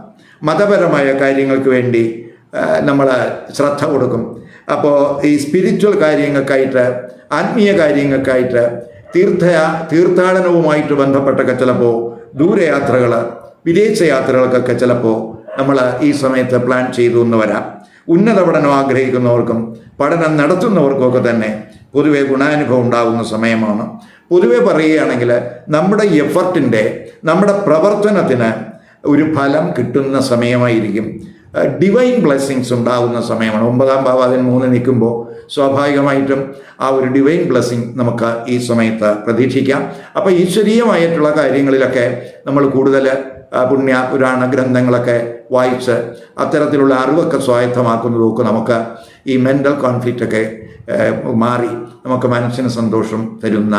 മതപരമായ കാര്യങ്ങൾക്ക് വേണ്ടി നമ്മൾ ശ്രദ്ധ കൊടുക്കും. അപ്പോൾ ഈ സ്പിരിച്വൽ കാര്യങ്ങൾക്കായിട്ട്, ആത്മീയ കാര്യങ്ങൾക്കായിട്ട്, തീർത്ഥാടനവുമായിട്ട് ബന്ധപ്പെട്ടൊക്കെ ചിലപ്പോൾ ദൂരയാത്രകൾ, വിദേശ യാത്രകൾക്കൊക്കെ ചിലപ്പോൾ നമ്മൾ ഈ സമയത്ത് പ്ലാൻ ചെയ്തു എന്ന് വരാം. ഉന്നത പഠനം ആഗ്രഹിക്കുന്നവർക്കും പഠനം നടത്തുന്നവർക്കൊക്കെ തന്നെ പൊതുവെ ഗുണാനുഭവം ഉണ്ടാകുന്ന സമയമാണ്. പൊതുവെ പറയുകയാണെങ്കിൽ നമ്മുടെ എഫർട്ടിൻ്റെ, നമ്മുടെ പ്രവർത്തനത്തിന് ഒരു ഫലം കിട്ടുന്ന സമയമായിരിക്കും. ഡിവൈൻ ബ്ലെസ്സിങ്സ് ഉണ്ടാകുന്ന സമയമാണ്. 9-ാം ഭാവാധിപൻ 3 നിൽക്കുമ്പോൾ സ്വാഭാവികമായിട്ടും ആ ഒരു ഡിവൈൻ ബ്ലെസ്സിങ് നമുക്ക് ഈ സമയത്ത് പ്രതീക്ഷിക്കാം. അപ്പോൾ ഈശ്വരീയമായിട്ടുള്ള കാര്യങ്ങളിലൊക്കെ നമ്മൾ കൂടുതൽ പുണ്യ പുരാണ ഗ്രന്ഥങ്ങളൊക്കെ വായിച്ച് അത്തരത്തിലുള്ള അറിവൊക്കെ സ്വായത്തമാക്കുന്നതൊക്കെ നമുക്ക് ഈ മെൻ്റൽ കോൺഫ്ലിക്റ്റൊക്കെ മാറി നമുക്ക് മനസ്സിന് സന്തോഷം തരുന്ന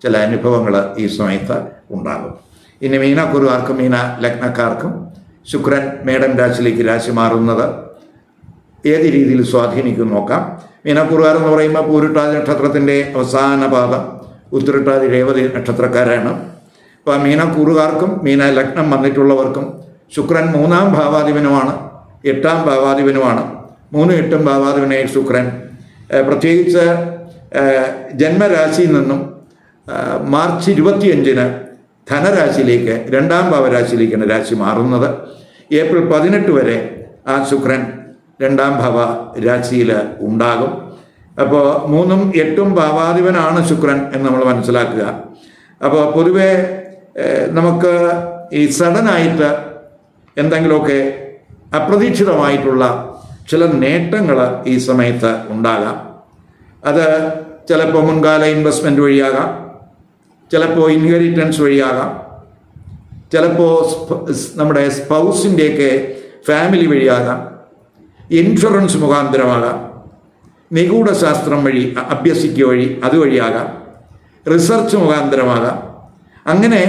ചില അനുഭവങ്ങൾ ഈ സമയത്ത് ഉണ്ടാകും. ഇനി മീനക്കുറുകാർക്കും മീന ലഗ്നക്കാർക്കും ശുക്രൻ മേടം രാശിയിലേക്ക് രാശി മാറുന്നത് ഏത് രീതിയിൽ സ്വാധീനിക്കും നോക്കാം. മീനക്കുറുകാർ എന്ന് പറയുമ്പോൾ പൂരുട്ടാതി നക്ഷത്രത്തിൻ്റെ അവസാന പാദം, ഉത്തരട്ടാതി രേവതി നക്ഷത്രക്കാരാണ്. അപ്പോൾ മീനക്കൂറുകാർക്കും മീന ലഗ്നം വന്നിട്ടുള്ളവർക്കും ശുക്രൻ 3-ാം ഭാവാധിപനുമാണ്, 8-ാം ഭാവാധിപനുമാണ്. 3, 8 ഭാവാധിപനായ ശുക്രൻ പ്രത്യേകിച്ച് ജന്മരാശിയിൽ നിന്നും മാർച്ച് 25-ന് ധനരാശിയിലേക്ക്, 2-ാം ഭാവരാശിയിലേക്കാണ് രാശി മാറുന്നത്. ഏപ്രിൽ 18 വരെ ആ ശുക്രൻ 2-ാം ഭാവ രാശിയിൽ ഉണ്ടാകും. അപ്പോൾ 3ഉം 8ഉം ഭാവാധിപനാണ് ശുക്രൻ എന്ന് നമ്മൾ മനസ്സിലാക്കുക. അപ്പോൾ പൊതുവെ നമുക്ക് ഈ സഡനായിട്ട് എന്തെങ്കിലുമൊക്കെ അപ്രതീക്ഷിതമായിട്ടുള്ള ചില നേട്ടങ്ങൾ ഈ സമയത്ത് ഉണ്ടാകാം. അത് ചിലപ്പോൾ മുൻകാല ഇൻവെസ്റ്റ്മെൻറ്റ് വഴിയാകാം, ചിലപ്പോൾ ഇൻഹെറിറ്റൻസ് വഴിയാകാം, ചിലപ്പോൾ നമ്മുടെ സ്പൗസിൻ്റെയൊക്കെ ഫാമിലി വഴിയാകാം, ഇൻഷുറൻസ് മുഖാന്തരമാകാം, നിഗൂഢശാസ്ത്രം വഴി അഭ്യസിക്കുക വഴി അതുവഴിയാകാം, റിസർച്ച് മുഖാന്തരമാകാം. അങ്ങനെ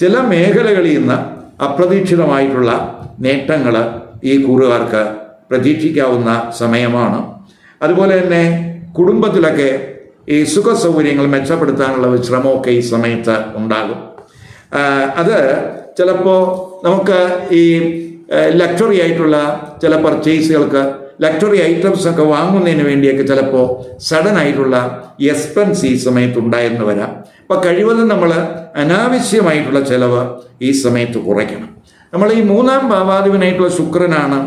ചില മേഖലകളിൽ നിന്ന് അപ്രതീക്ഷിതമായിട്ടുള്ള നേട്ടങ്ങൾ ഈ കൂറുകാർക്ക് പ്രതീക്ഷിക്കാവുന്ന സമയമാണ്. അതുപോലെ തന്നെ കുടുംബത്തിലൊക്കെ ഈ സുഖ സൗകര്യങ്ങൾ മെച്ചപ്പെടുത്താനുള്ള ശ്രമമൊക്കെ ഈ സമയത്ത് ഉണ്ടാകും. അത് ചിലപ്പോൾ നമുക്ക് ഈ ലക്ഷറി ആയിട്ടുള്ള ചില പർച്ചേസുകൾക്ക്, ലക്ഷറി ഐറ്റംസ് ഒക്കെ വാങ്ങുന്നതിന് വേണ്ടിയൊക്കെ ചിലപ്പോൾ സഡൻ ആയിട്ടുള്ള എക്സ്പെൻസ് ഈ സമയത്ത് ഉണ്ടായെന്ന് വരാം. അപ്പോൾ കഴിവതും നമ്മൾ അനാവശ്യമായിട്ടുള്ള ചിലവ് ഈ സമയത്ത് കുറയ്ക്കണം. നമ്മൾ ഈ 3-ാം ഭാവാധിപനായിട്ടുള്ള ശുക്രനാണ്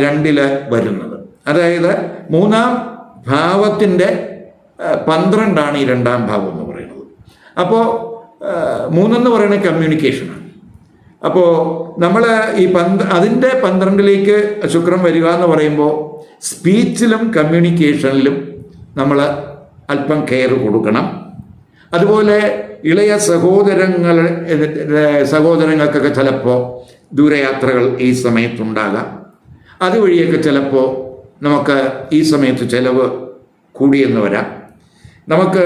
2-ൽ വരുന്നത്. അതായത് 3-ാം ഭാവത്തിൻ്റെ 12ആണ് ഈ 2-ാം ഭാവം എന്ന് പറയുന്നത്. അപ്പോൾ 3 എന്ന് പറയുന്നത് കമ്മ്യൂണിക്കേഷനാണ്. അപ്പോൾ നമ്മൾ ഈ അതിൻ്റെ 12ലേക്ക് ശുക്രൻ വരിക എന്ന് പറയുമ്പോൾ സ്പീച്ചിലും കമ്മ്യൂണിക്കേഷനിലും നമ്മൾ അല്പം കെയർ കൊടുക്കണം. അതുപോലെ ഇളയ സഹോദരങ്ങൾക്കൊക്കെ ചിലപ്പോൾ ദൂരയാത്രകൾ ഈ സമയത്തുണ്ടാകാം. അതുവഴിയൊക്കെ ചിലപ്പോൾ നമുക്ക് ഈ സമയത്ത് ചിലവ് കൂടിയെന്ന് വരാം. നമുക്ക്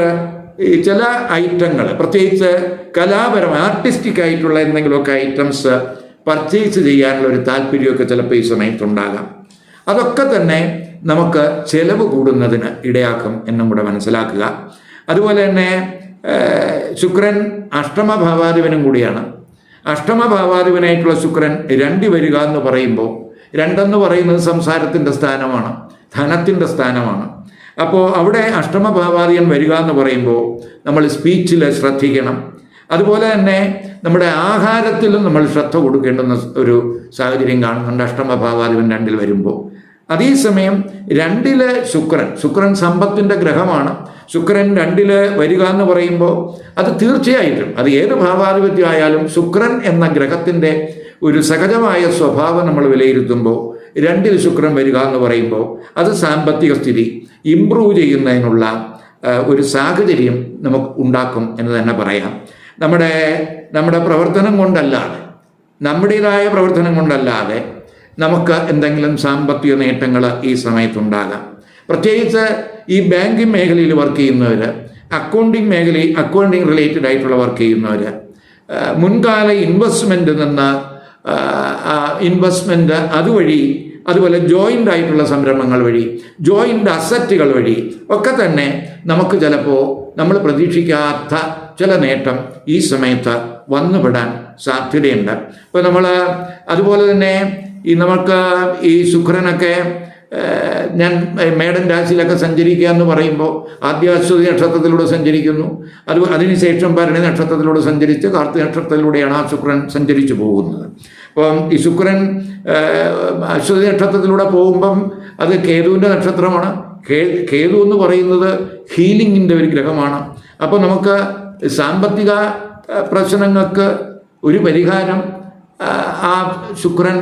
ഈ ചില ഐറ്റങ്ങൾ, പ്രത്യേകിച്ച് കലാപരമായ ആർട്ടിസ്റ്റിക് ആയിട്ടുള്ള എന്തെങ്കിലുമൊക്കെ ഐറ്റംസ് പർച്ചേസ് ചെയ്യാനുള്ള ഒരു താല്പര്യമൊക്കെ ചിലപ്പോൾ ഈ സമയത്തുണ്ടാകാം. അതൊക്കെ തന്നെ നമുക്ക് ചിലവ് കൂടുന്നതിന് ഇടയാക്കും എന്നും കൂടെ മനസ്സിലാക്കുക. അതുപോലെ തന്നെ ശുക്രൻ അഷ്ടമഭാവാധിപനും കൂടിയാണ്. അഷ്ടമഭാവാധിപനായിട്ടുള്ള ശുക്രൻ 2 വരിക എന്ന് പറയുമ്പോൾ, 2 പറയുന്നത് സംസാരത്തിൻ്റെ സ്ഥാനമാണ്, ധനത്തിൻ്റെ സ്ഥാനമാണ്. അപ്പോൾ അവിടെ അഷ്ടമഭാവാധിപൻ വരിക എന്ന് പറയുമ്പോൾ നമ്മൾ സ്പീച്ചിൽ ശ്രദ്ധിക്കണം. അതുപോലെ തന്നെ നമ്മുടെ ആഹാരത്തിലും നമ്മൾ ശ്രദ്ധ കൊടുക്കേണ്ടുന്ന ഒരു സാഹചര്യം കാണുന്നുണ്ട് അഷ്ടമഭാവാധിപൻ 2 വരുമ്പോൾ. അതേസമയം 2 ശുക്രൻ സമ്പത്തിൻ്റെ ഗ്രഹമാണ്. ശുക്രൻ 2 വരിക എന്ന് പറയുമ്പോൾ അത് തീർച്ചയായിട്ടും അത് ഏത് ഭാവാധിപത്യം ആയാലും ശുക്രൻ എന്ന ഗ്രഹത്തിൻ്റെ ഒരു സഹജമായ സ്വഭാവം നമ്മൾ വിലയിരുത്തുമ്പോൾ 2 ശുക്രൻ വരിക എന്ന് പറയുമ്പോൾ അത് സാമ്പത്തിക സ്ഥിതി ഇംപ്രൂവ് ചെയ്യുന്നതിനുള്ള ഒരു സാഹചര്യം നമുക്ക് ഉണ്ടാക്കും എന്ന് തന്നെ പറയാം. നമ്മുടെ പ്രവർത്തനം കൊണ്ടല്ലാതെ, നമ്മുടേതായ പ്രവർത്തനം കൊണ്ടല്ലാതെ നമുക്ക് എന്തെങ്കിലും സാമ്പത്തിക നേട്ടങ്ങൾ ഈ സമയത്തുണ്ടാകാം. പ്രത്യേകിച്ച് ഈ ബാങ്കിങ് മേഖലയിൽ വർക്ക് ചെയ്യുന്നവർ, അക്കൗണ്ടിങ് റിലേറ്റഡ് ആയിട്ടുള്ള വർക്ക് ചെയ്യുന്നവർ, മുൻകാല ഇൻവെസ്റ്റ്മെൻറ്റ് അതുവഴി, അതുപോലെ ജോയിൻ്റ് ആയിട്ടുള്ള സംരംഭങ്ങൾ വഴി, ജോയിൻ്റ് അസറ്റുകൾ വഴി ഒക്കെ തന്നെ നമുക്ക് ചിലപ്പോൾ നമ്മൾ പ്രതീക്ഷിക്കാത്ത ചില നേട്ടം ഈ സമയത്ത് വന്നുപെടാൻ സാധ്യതയുണ്ട്. ഇപ്പോൾ നമ്മൾ അതുപോലെ തന്നെ നമുക്ക് ഈ ശുക്രനൊക്കെ ഞാൻ മേടൻ രാശിയിലൊക്കെ സഞ്ചരിക്കുക എന്ന് പറയുമ്പോൾ ആദ്യ അശ്വതി നക്ഷത്രത്തിലൂടെ സഞ്ചരിക്കുന്നു. അതിനുശേഷം ഭരണി നക്ഷത്രത്തിലൂടെ സഞ്ചരിച്ച് കാർത്തിക നക്ഷത്രത്തിലൂടെയാണ് ആ ശുക്രൻ സഞ്ചരിച്ചു പോകുന്നത്. അപ്പം ഈ ശുക്രൻ അശ്വതി നക്ഷത്രത്തിലൂടെ പോകുമ്പം അത് കേതുവിൻ്റെ നക്ഷത്രമാണ്. കേതു എന്ന് പറയുന്നത് ഹീലിങ്ങിൻ്റെ ഒരു ഗ്രഹമാണ്. അപ്പോൾ നമുക്ക് സാമ്പത്തിക പ്രശ്നങ്ങൾക്ക് ഒരു പരിഹാരം ആ ശുക്രൻ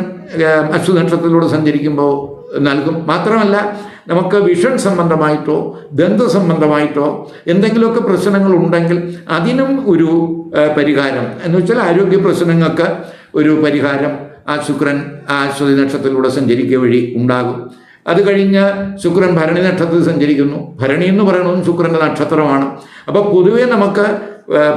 അശ്വതി നക്ഷത്രത്തിലൂടെ സഞ്ചരിക്കുമ്പോൾ നൽകും. മാത്രമല്ല നമുക്ക് വിഷൻ സംബന്ധമായിട്ടോ ദന്ത സംബന്ധമായിട്ടോ എന്തെങ്കിലുമൊക്കെ പ്രശ്നങ്ങൾ ഉണ്ടെങ്കിൽ അതിനും ഒരു പരിഹാരം എന്ന് വെച്ചാൽ ആരോഗ്യ പ്രശ്നങ്ങൾക്ക് ഒരു പരിഹാരം ആ ശുക്രൻ ആ അശ്വതി നക്ഷത്രത്തിലൂടെ സഞ്ചരിക്കുക വഴി ഉണ്ടാകും. അത് കഴിഞ്ഞ് ശുക്രൻ ഭരണി നക്ഷത്രത്തിൽ സഞ്ചരിക്കുന്നു. ഭരണി എന്ന് പറയുന്നതും ശുക്രൻ്റെ നക്ഷത്രമാണ്. അപ്പോൾ പൊതുവേ നമുക്ക്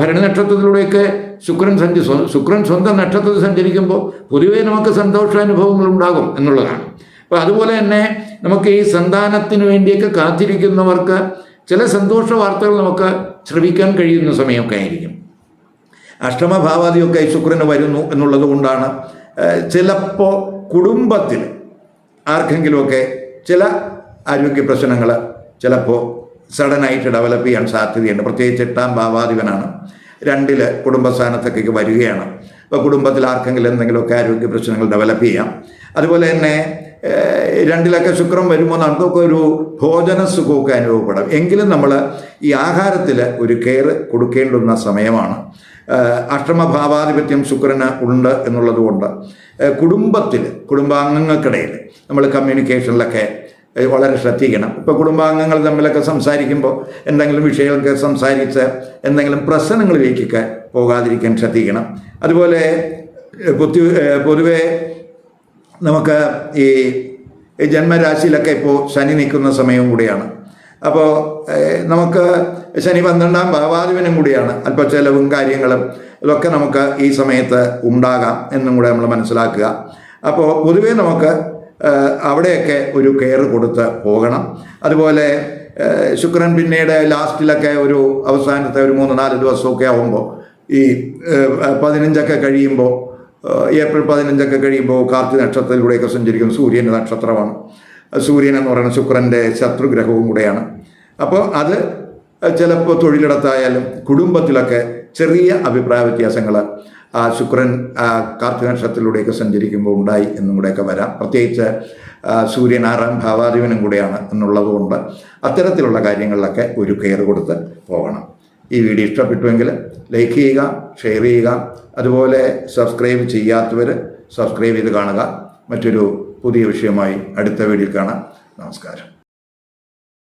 ഭരണി നക്ഷത്രത്തിലൂടെയൊക്കെ ശുക്രൻ സ്വന്തം നക്ഷത്രത്തിൽ സഞ്ചരിക്കുമ്പോൾ പൊതുവേ നമുക്ക് സന്തോഷാനുഭവങ്ങൾ ഉണ്ടാകും എന്നുള്ളതാണ്. അപ്പോൾ അതുപോലെ തന്നെ നമുക്ക് ഈ സന്താനത്തിന് വേണ്ടിയൊക്കെ കാത്തിരിക്കുന്നവർക്ക് ചില സന്തോഷ വാർത്തകൾ നമുക്ക് ശ്രവിക്കാൻ കഴിയുന്ന സമയമൊക്കെ ആയിരിക്കും. അഷ്ടമഭാവാദിയൊക്കെ ശുക്രന് വരുന്നു എന്നുള്ളത് കൊണ്ടാണ് ചിലപ്പോൾ കുടുംബത്തിൽ ആർക്കെങ്കിലുമൊക്കെ ചില ആരോഗ്യ പ്രശ്നങ്ങൾ ചിലപ്പോൾ സഡനായിട്ട് ഡെവലപ്പ് ചെയ്യാൻ സാധ്യതയുണ്ട്. പ്രത്യേകിച്ച് 8ാം ഭാവാധിപനാണ്, 2 കുടുംബസ്ഥാനത്തേക്ക് വരികയാണ്. അപ്പോൾ കുടുംബത്തിൽ ആർക്കെങ്കിലും എന്തെങ്കിലുമൊക്കെ ആരോഗ്യ പ്രശ്നങ്ങൾ ഡെവലപ്പ് ചെയ്യാം. അതുപോലെ തന്നെ 2 ശുക്രൻ വരുമ്പോൾ നമുക്കൊക്കെ ഒരു ഭോജന സുഖമൊക്കെ അനുഭവപ്പെടും. എങ്കിലും നമ്മൾ ഈ ആഹാരത്തിൽ ഒരു കെയർ കൊടുക്കേണ്ടുന്ന സമയമാണ്. അഷ്ടമഭാവാധിപത്യം ശുക്രന് ഉണ്ട് എന്നുള്ളത് കൊണ്ട് കുടുംബാംഗങ്ങൾക്കിടയിൽ നമ്മൾ കമ്മ്യൂണിക്കേഷനിലൊക്കെ വളരെ ശ്രദ്ധിക്കണം. ഇപ്പോൾ കുടുംബാംഗങ്ങൾ തമ്മിലൊക്കെ സംസാരിക്കുമ്പോൾ എന്തെങ്കിലും വിഷയമൊക്കെ സംസാരിച്ച് എന്തെങ്കിലും പ്രശ്നങ്ങളിലേക്കൊക്കെ പോകാതിരിക്കാൻ ശ്രദ്ധിക്കണം. അതുപോലെ പൊതുവെ നമുക്ക് ഈ ജന്മരാശിയിലൊക്കെ ഇപ്പോൾ ശനി നിൽക്കുന്ന സമയവും കൂടിയാണ്. അപ്പോൾ നമുക്ക് ശനി 12ാം ഭാവാധിപനും കൂടിയാണ്. അല്പം ചെലവും കാര്യങ്ങളും ഇതൊക്കെ നമുക്ക് ഈ സമയത്ത് ഉണ്ടാകാം എന്നും കൂടെ നമ്മൾ മനസ്സിലാക്കുക. അപ്പോൾ പൊതുവേ നമുക്ക് അവിടെയൊക്കെ ഒരു കെയർ കൊടുത്ത് പോകണം. അതുപോലെ ശുക്രൻ പിന്നീട് ലാസ്റ്റിലൊക്കെ ഒരു അവസാനത്തെ ഒരു 3-4 ദിവസമൊക്കെ ആകുമ്പോൾ ഈ 15 കഴിയുമ്പോൾ ഏപ്രിൽ 15 കഴിയുമ്പോൾ കാർത്തിക നക്ഷത്രത്തിലൂടെയൊക്കെ സഞ്ചരിക്കുന്ന സൂര്യൻ്റെ നക്ഷത്രമാണ്. സൂര്യൻ എന്ന് പറയുന്ന ശുക്രൻ്റെ ശത്രുഗ്രഹവും കൂടെയാണ്. അപ്പോൾ അത് ചിലപ്പോൾ തൊഴിലിടത്തായാലും കുടുംബത്തിലൊക്കെ ചെറിയ അഭിപ്രായ വ്യത്യാസങ്ങൾ ആ ശുക്രൻ കാർത്തിക നക്ഷത്രത്തിലൂടെയൊക്കെ സഞ്ചരിക്കുമ്പോൾ ഉണ്ടായി എന്നും കൂടെയൊക്കെ വരാം. പ്രത്യേകിച്ച് സൂര്യൻ 6ാം ഭാവാധിപനും കൂടെയാണ് എന്നുള്ളത് കൊണ്ട് അത്തരത്തിലുള്ള കാര്യങ്ങളിലൊക്കെ ഒരു കെയർ കൊടുത്ത് പോകണം. ഈ വീഡിയോ ഇഷ്ടപ്പെട്ടുവെങ്കിൽ ലൈക്ക് ചെയ്യുക, ഷെയർ ചെയ്യുക. അതുപോലെ സബ്സ്ക്രൈബ് ചെയ്യാത്തവർ സബ്സ്ക്രൈബ് ചെയ്ത് കാണുക. മറ്റൊരു പുതിയ വിഷയമായി അടുത്ത വീഡിയോയിൽ കാണാം. നമസ്കാരം.